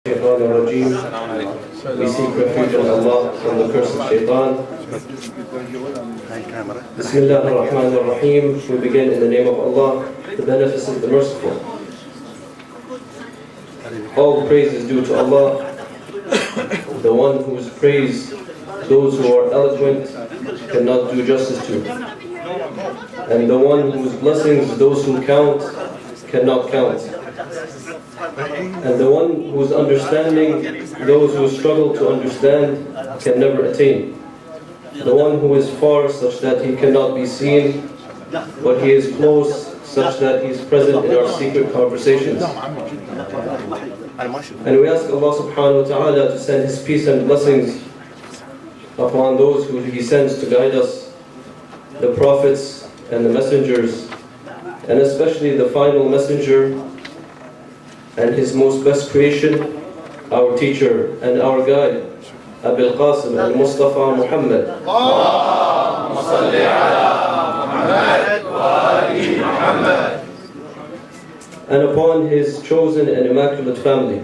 الشيطان الرجيم. We seek refuge in Allah from the curse of shaitan. Bismillah ar-Rahman ar-Rahim. We begin in the name of Allah, the Beneficent, the Merciful. All praise is due to Allah, the one whose praise those who are eloquent cannot do justice to, and the one whose blessings those who count cannot count, and the one whose understanding those who struggle to understand can never attain, the one who is far such that he cannot be seen, but he is close such that he is present in our secret conversations. And we ask Allah subhanahu wa ta'ala to send His peace and blessings upon those who He sends to guide us, the prophets and the messengers, and especially the final messenger and his most best creation, our teacher and our guide, Abil Qasim al-Mustafa Muhammad. Allahumma salli ala Muhammad wa ali Muhammad. And upon his chosen and immaculate family.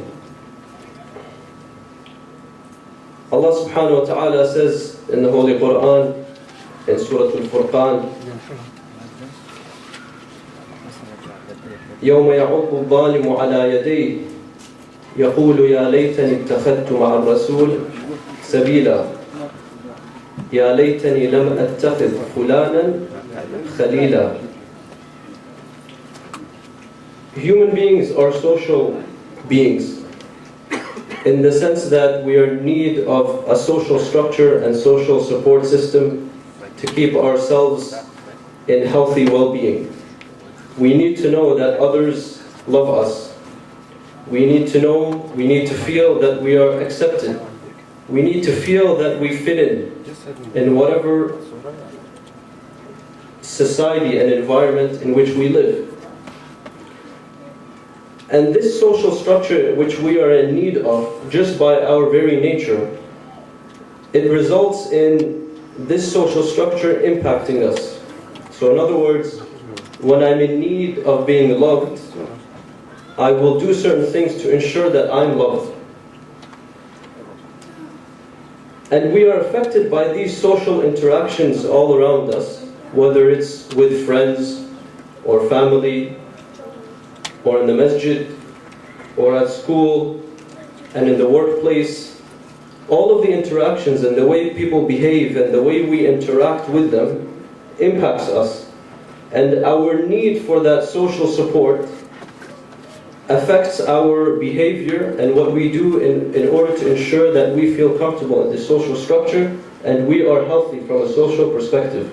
Allah subhanahu wa ta'ala says in the Holy Quran, in Surah Al-Furqan, يوم يعض الظالم على يديه يقول يا ليتني اتخذت مع الرسول سبيلا يا ليتني لم أتخذ فلانا خليلا. Human beings are social beings in the sense that we are in need of a social structure and social support system to keep ourselves in healthy well-being. We need to know that others love us. We need to feel that we are accepted. We need to feel that we fit in whatever society and environment in which we live. And this social structure which we are in need of, just by our very nature, it results in this social structure impacting us. So in other words, when I'm in need of being loved, I will do certain things to ensure that I'm loved. And we are affected by these social interactions all around us, whether it's with friends or family, or in the masjid, or at school, and in the workplace. All of the interactions and the way people behave and the way we interact with them impacts us. And our need for that social support affects our behavior and what we do in order to ensure that we feel comfortable in this social structure and we are healthy from a social perspective.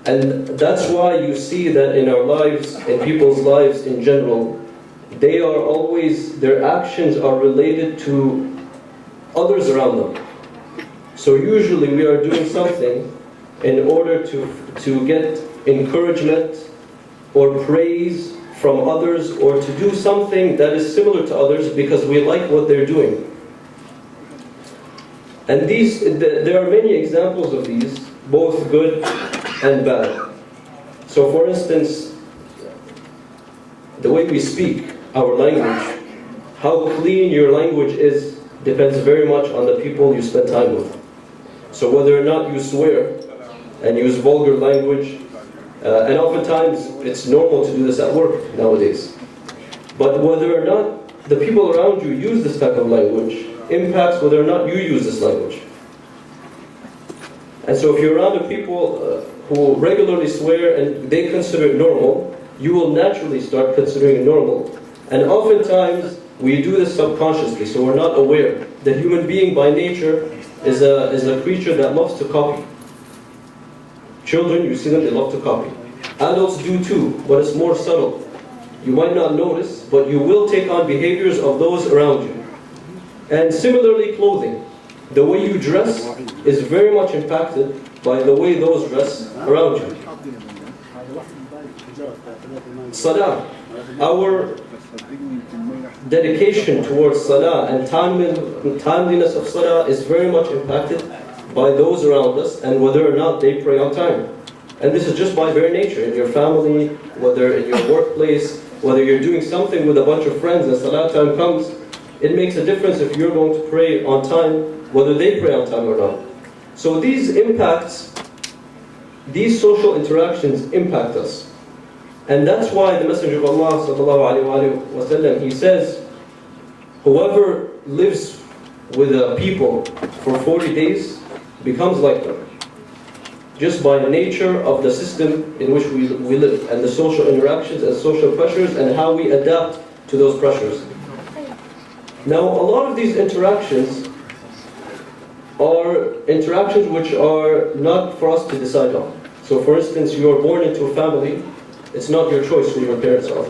And that's why you see that in our lives, in people's lives in general, their actions are related to others around them. So usually we are doing something in order to get encouragement or praise from others, or to do something that is similar to others because we like what they're doing. And there are many examples of these, both good and bad. So for instance, the way we speak, our language, how clean your language is depends very much on the people you spend time with. So whether or not you swear and use vulgar language, and oftentimes it's normal to do this at work nowadays. But whether or not the people around you use this type of language impacts whether or not you use this language. And so if you're around people who regularly swear and they consider it normal, you will naturally start considering it normal. And oftentimes we do this subconsciously, so we're not aware. The human being by nature is a creature that loves to copy. Children, you see them, they love to copy. Adults do too, but it's more subtle. You might not notice, but you will take on behaviors of those around you. And similarly, clothing. The way you dress is very much impacted by the way those dress around you. Salah, our dedication towards salah and timeliness of salah is very much impacted by those around us and whether or not they pray on time. And this is just by very nature, in your family, whether in your workplace. whether you're doing something with a bunch of friends and salat time comes, it makes a difference if you're going to pray on time, whether they pray on time or not. So these impacts, these social interactions impact us. And that's why the Messenger of Allah ﷺ, he says, whoever lives with a people for 40 days becomes like them. Just by the nature of the system in which we live, and the social interactions and social pressures, and how we adapt to those pressures. Now, a lot of these interactions are interactions which are not for us to decide on. So for instance, you are born into a family, it's not your choice who your parents are.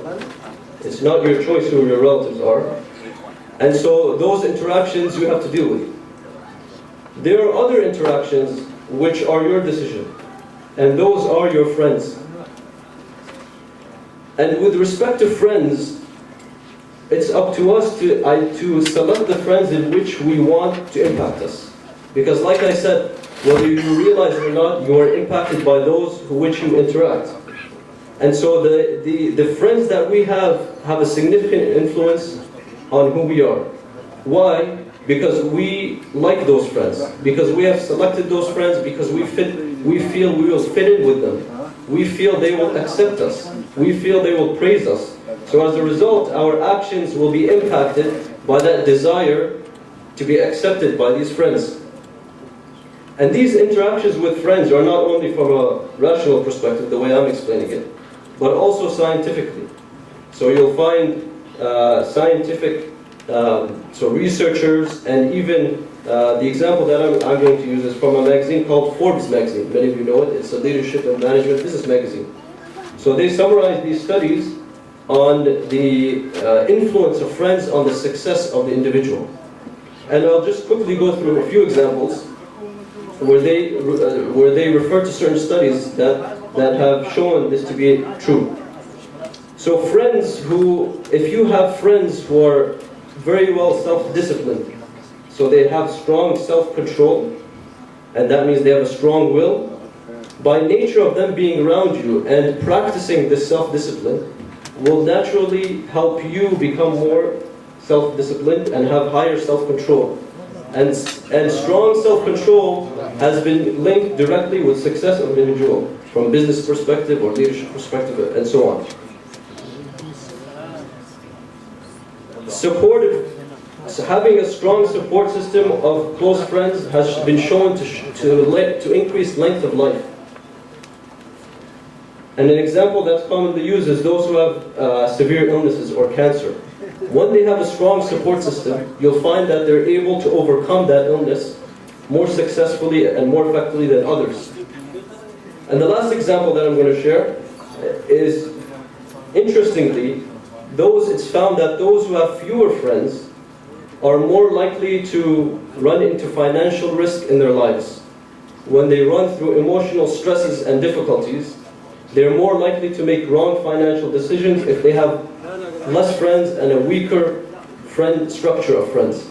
It's not your choice who your relatives are. And so those interactions you have to deal with. There are other interactions which are your decision, and those are your friends. And with respect to friends, it's up to us to select the friends in which we want to impact us. Because like I said, whether you realize it or not, you are impacted by those who which you interact. And so the friends that we have a significant influence on who we are. Why? Because we like those friends. Because we have selected those friends, because we feel we will fit in with them. We feel they will accept us. We feel they will praise us. So as a result, our actions will be impacted by that desire to be accepted by these friends. And these interactions with friends are not only from a rational perspective, the way I'm explaining it, but also scientifically. So you'll find scientific researchers, and even the example that I'm going to use is from a magazine called Forbes magazine. Many of you know it. It's a leadership and management business magazine. So they summarize these studies on the influence of friends on the success of the individual. And I'll just quickly go through a few examples where they refer to certain studies that have shown this to be true. So if you have friends who are very well self-disciplined, so they have strong self-control, and that means they have a strong will, by nature of them being around you and practicing this self-discipline will naturally help you become more self-disciplined and have higher self-control. And strong self-control has been linked directly with success of an individual, from business perspective or leadership perspective, and so on. Having a strong support system of close friends has been shown to increase length of life. And an example that's commonly used is those who have severe illnesses or cancer. When they have a strong support system, you'll find that they're able to overcome that illness more successfully and more effectively than others. And the last example that I'm going to share is, interestingly, it's found that those who have fewer friends are more likely to run into financial risk in their lives. When they run through emotional stresses and difficulties, they're more likely to make wrong financial decisions if they have less friends and a weaker structure of friends.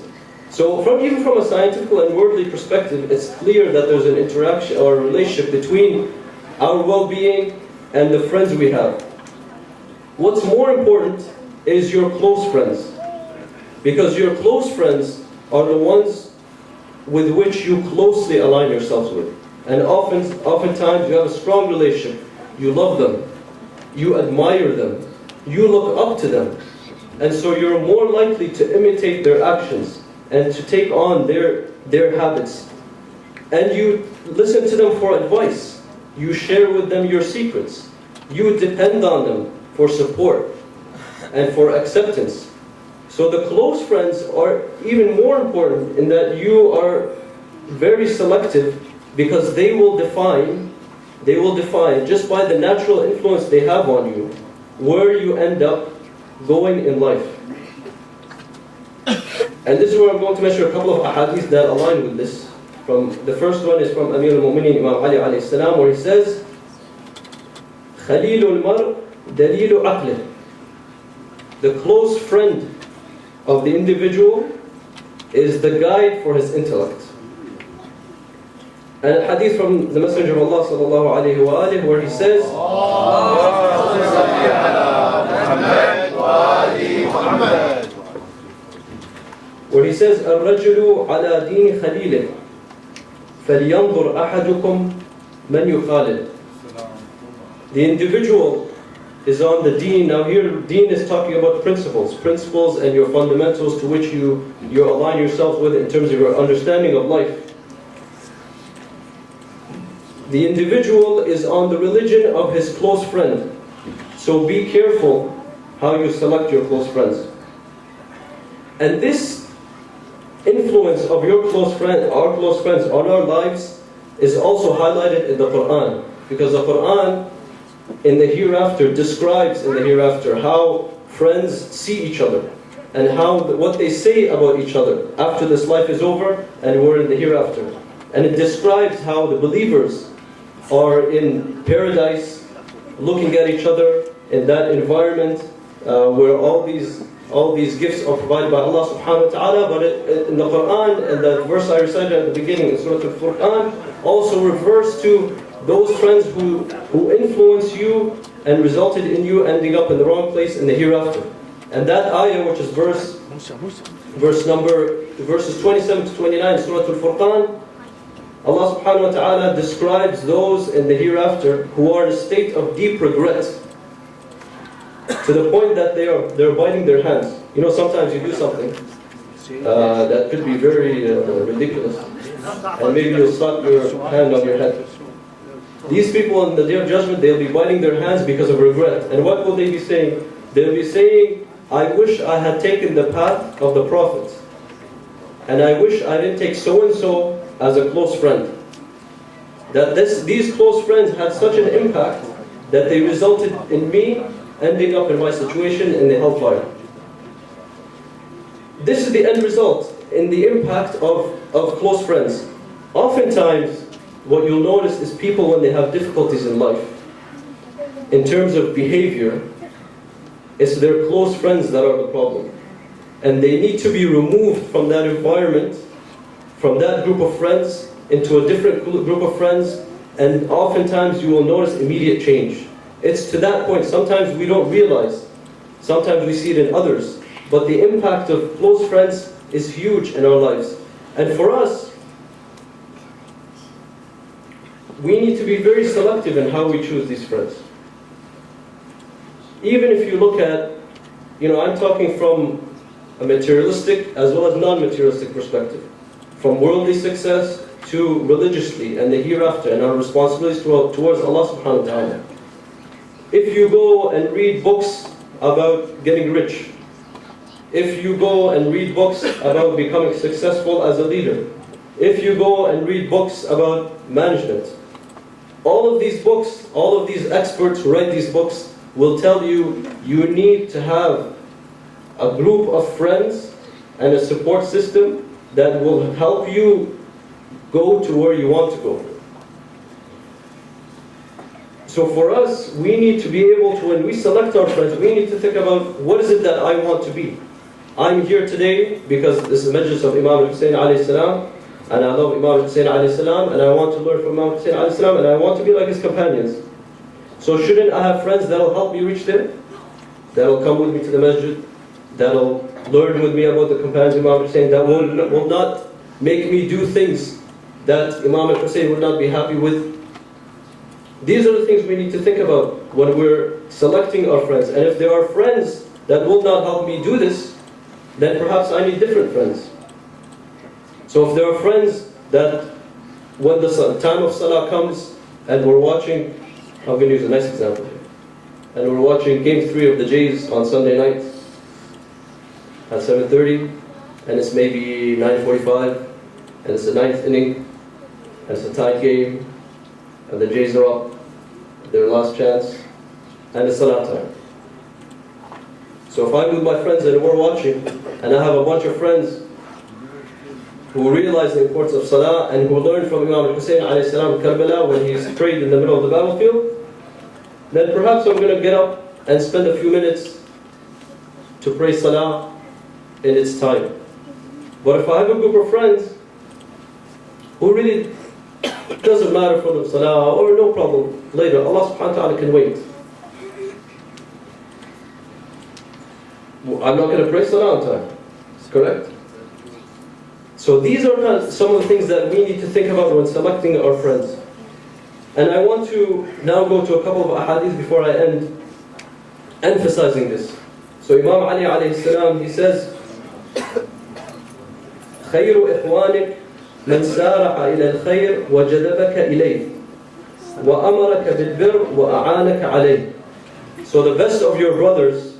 So even from a scientific and worldly perspective, it's clear that there's an interaction or a relationship between our well-being and the friends we have. What's more important is your close friends. Because your close friends are the ones with which you closely align yourselves with. And oftentimes you have a strong relationship. You love them. You admire them. You look up to them. And so you're more likely to imitate their actions and to take on their habits. And you listen to them for advice. You share with them your secrets. You depend on them for support and for acceptance. So the close friends are even more important in that you are very selective, because they will define just by the natural influence they have on you where you end up going in life. And this is where I'm going to mention a couple of ahadith that align with this. The first one is from Amir al-Mu'minin Imam Ali alayhi salam, where he says, Khalilul mar dalilu aqlih. The close friend of the individual is the guide for his intellect. And a hadith from the Messenger of Allah sallallahu alayhi wa alihi, where he says, where he says, الرجل على دين خليله فلينظر أحدكم من يخالل. The individual is on the deen. Now here, deen is talking about principles and your fundamentals to which you align yourself with in terms of your understanding of life. The individual is on the religion of his close friend. So be careful how you select your close friends. And this influence of your close friend, our close friends on our lives is also highlighted in the Quran. Because the Quran in the hereafter describes in the hereafter how friends see each other and what they say about each other after this life is over and we're in the hereafter. And it describes how the believers are in paradise looking at each other in that environment where all these gifts are provided by Allah subhanahu wa ta'ala. But in the Quran, and the verse I recited at the beginning in Surah Al-Furqan, also refers to those friends who influence you and resulted in you ending up in the wrong place in the hereafter. And that ayah, which is verses 27 to 29 in Surah Al-Furqan, Allah subhanahu wa ta'ala describes those in the hereafter who are in a state of deep regret, to the point that they're biting their hands. You know, sometimes you do something that could be very ridiculous, and maybe you'll slap your hand on your head. These people in the Day of Judgment, they'll be biting their hands because of regret. And what will they be saying? They'll be saying, I wish I had taken the path of the Prophet, and I wish I didn't take so-and-so as a close friend. That these close friends had such an impact that they resulted in me ending up in my situation in the hellfire. This is the end result in the impact of close friends. Oftentimes, what you'll notice is people, when they have difficulties in life, in terms of behavior, it's their close friends that are the problem. And they need to be removed from that environment, from that group of friends, into a different group of friends, and oftentimes you will notice immediate change. It's to that point. Sometimes we don't realize, sometimes we see it in others, but the impact of close friends is huge in our lives. And for us, we need to be very selective in how we choose these friends. Even if you look at, I'm talking from a materialistic as well as non-materialistic perspective. From worldly success to religiously and the hereafter and our responsibilities towards Allah subhanahu wa ta'ala. If you go and read books about getting rich, if you go and read books about becoming successful as a leader, if you go and read books about management, all of these books, all of these experts who write these books will tell you, you need to have a group of friends and a support system that will help you go to where you want to go. So for us, we need to be able to, when we select our friends, we need to think about, what is it that I want to be? I'm here today because this is the majlis of Imam Hussein alayhi salam, and I love Imam Hussein alayhi salam, and I want to learn from Imam Hussein alayhi salam, and I want to be like his companions. So shouldn't I have friends that'll help me reach there? That'll come with me to the masjid, that'll learn with me about the companions of Imam Hussein, that will not make me do things that Imam Hussein would not be happy with. These are the things we need to think about when we're selecting our friends. And if there are friends that will not help me do this, then perhaps I need different friends. So if there are friends that when the time of Salah comes and we're watching, I'm going to use a nice example here, and we're watching Game 3 of the Jays on Sunday night at 7:30, and it's maybe 9:45, and it's the 9th inning, and it's a tied game, and the Jays are up, their last chance, and it's Salah time. So if I'm with my friends and we're watching, and I have a bunch of friends who realize the importance of Salah and who learned from Imam Hussein alayhi salam in Karbala when he's prayed in the middle of the battlefield, then perhaps I'm going to get up and spend a few minutes to pray Salah in its time. But if I have a group of friends who really doesn't matter for them Salah, or no problem, later Allah subhanahu wa ta'ala can wait. I'm not going to pray salah on time. Correct? So these are some of the things that we need to think about when selecting our friends. And I want to now go to a couple of ahadith before I end, emphasizing this. So Imam Ali alayhi salam, he says, خير إخوانك من سارع إلى الخير وجذبك إليه وأمرك بالبر وأعانك عليه. So the best of your brothers,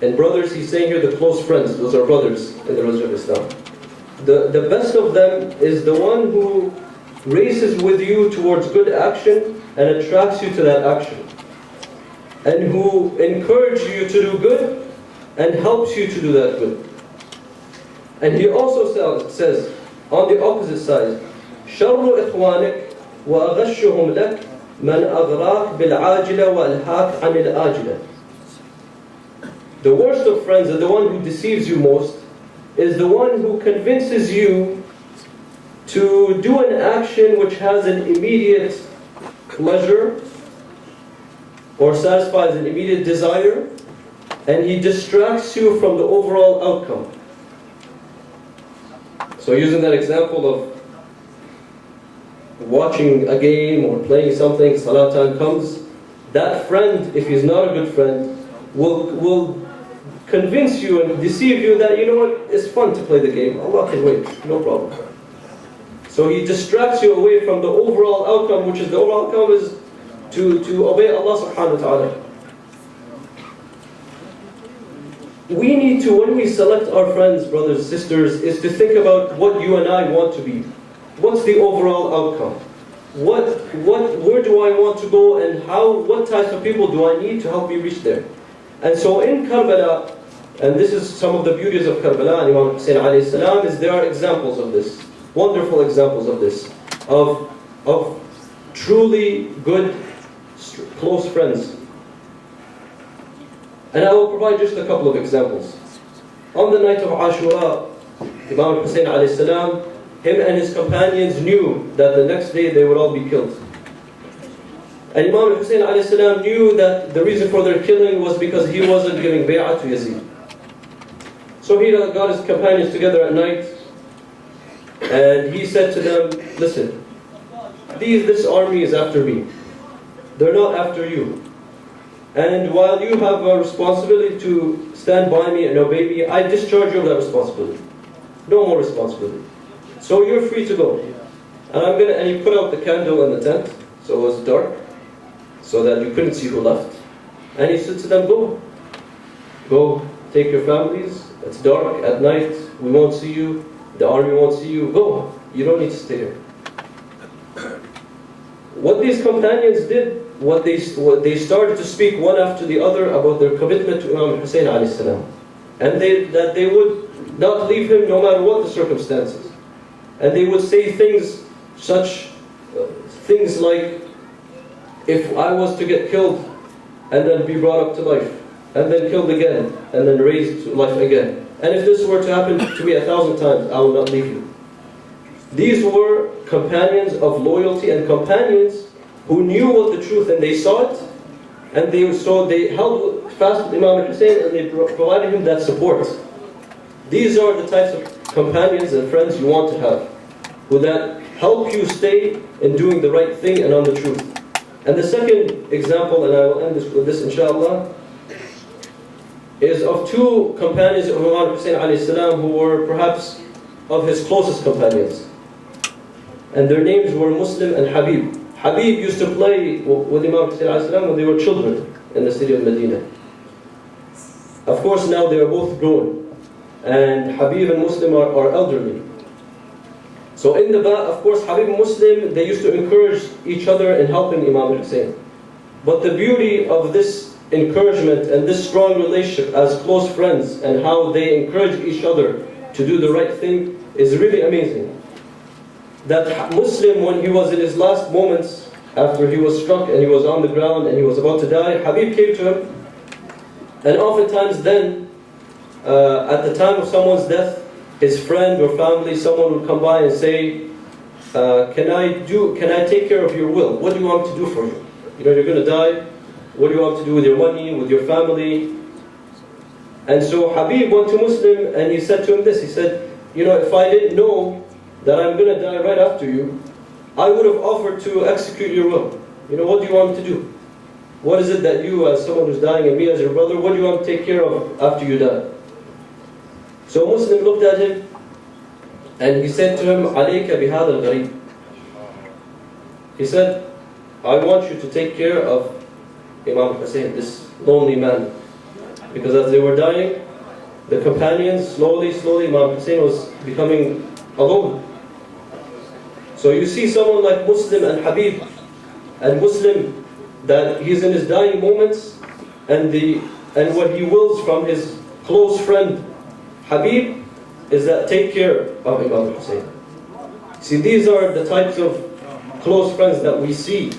and brothers, he's saying here the close friends, those are brothers in the religion of Islam. The best of them is the one who races with you towards good action and attracts you to that action, and who encourages you to do good and helps you to do that good. And he also says, on the opposite side, شر إخوانك وأغشهم لك من أغراك بالعاجلة وألهاك عن الآجلة. The worst of friends, and the one who deceives you most, is the one who convinces you to do an action which has an immediate pleasure or satisfies an immediate desire, and he distracts you from the overall outcome. So using that example of watching a game or playing something, salah time comes, that friend, if he's not a good friend, will convince you and deceive you that, you know what, it's fun to play the game, Allah can wait, no problem. So he distracts you away from the overall outcome, which is the overall outcome is to obey Allah subhanahu wa ta'ala. We need to, when we select our friends, brothers and sisters, is to think about what you and I want to be. What's the overall outcome? Where do I want to go, and what types of people do I need to help me reach there? And so in Karbala, and this is some of the beauties of Karbala, and Imam Hussein alayhi salam, is there are examples of this, wonderful examples of this, of truly good, close friends. And I will provide just a couple of examples. On the night of Ashura, Imam Hussein alayhi salam, him and his companions knew that the next day they would all be killed. And Imam Hussein alayhi salam knew that the reason for their killing was because he wasn't giving bay'ah to Yazid. So he got his companions together at night, and he said to them, listen, this army is after me. They're not after you. And while you have a responsibility to stand by me and obey me, I discharge you of that responsibility. No more responsibility. So you're free to go. And he put out the candle in the tent, so it was dark, so that you couldn't see who left. And he said to them, go, take your families, it's dark, at night, we won't see you, the army won't see you, go, you don't need to stay here. What these companions did, they started to speak one after the other about their commitment to Imam Hussein alayhi salam, and that they would not leave him no matter what the circumstances. And they would say things like, if I was to get killed and then be brought up to life, and then killed again, and then raised to life again, and if this were to happen to me 1,000 times, I will not leave you. These were companions of loyalty and companions who knew what the truth, and they saw it, and they held fast with Imam Hussein, and they provided him that support. These are the types of companions and friends you want to have, who that help you stay in doing the right thing and on the truth. And the second example, and I will end with this inshallah, is of two companions of Imam Hussein alayhi salam who were perhaps of his closest companions. And their names were Muslim and Habib. Habib used to play with Imam Hussein alayhi salam when they were children in the city of Medina. Of course now they are both grown, and Habib and Muslim are elderly. So of course Habib and Muslim, they used to encourage each other in helping Imam Hussein. But the beauty of this encouragement and this strong relationship as close friends, and how they encourage each other to do the right thing, is really amazing. That Muslim, when he was in his last moments, after he was struck and he was on the ground and he was about to die, Habib came to him, and oftentimes then, at the time of someone's death, his friend or family, someone would come by and say, can I take care of your will? What do you want me to do for you? You know, you're going to die. What do you want to do with your money, with your family? And so Habib went to Muslim and he said to him this, he said, you know, if I didn't know that I'm going to die right after you, I would have offered to execute your will. You know, what do you want me to do? What is it that you, as someone who's dying, and me as your brother, what do you want to take care of after you die? So Muslim looked at him and he said to him, عَلَيْكَ بِهَذَا الْغَرِيبِ. He said, I want you to take care of Imam Hussein, this lonely man. Because as they were dying, the companions, slowly, Imam Hussein was becoming alone. So you see someone like Muslim and Habib, and Muslim, that he's in his dying moments, and what he wills from his close friend Habib is that take care of Imam Hussein. See, these are the types of close friends that we see,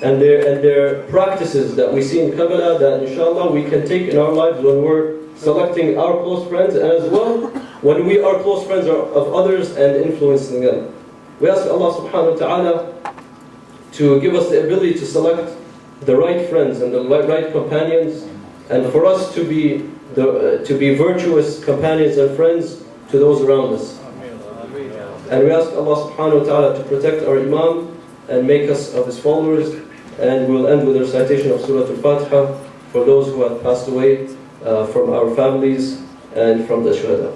and their practices that we see in Kabbalah, that inshallah we can take in our lives when we're selecting our close friends, and as well when we are close friends of others and influencing them. We ask Allah subhanahu wa ta'ala to give us the ability to select the right friends and the right companions, and for us to be virtuous companions and friends to those around us. And we ask Allah subhanahu wa ta'ala to protect our Imam and make us of his followers. And we'll end with a recitation of Surah Al-Fatiha for those who have passed away from our families and from the Shuhada.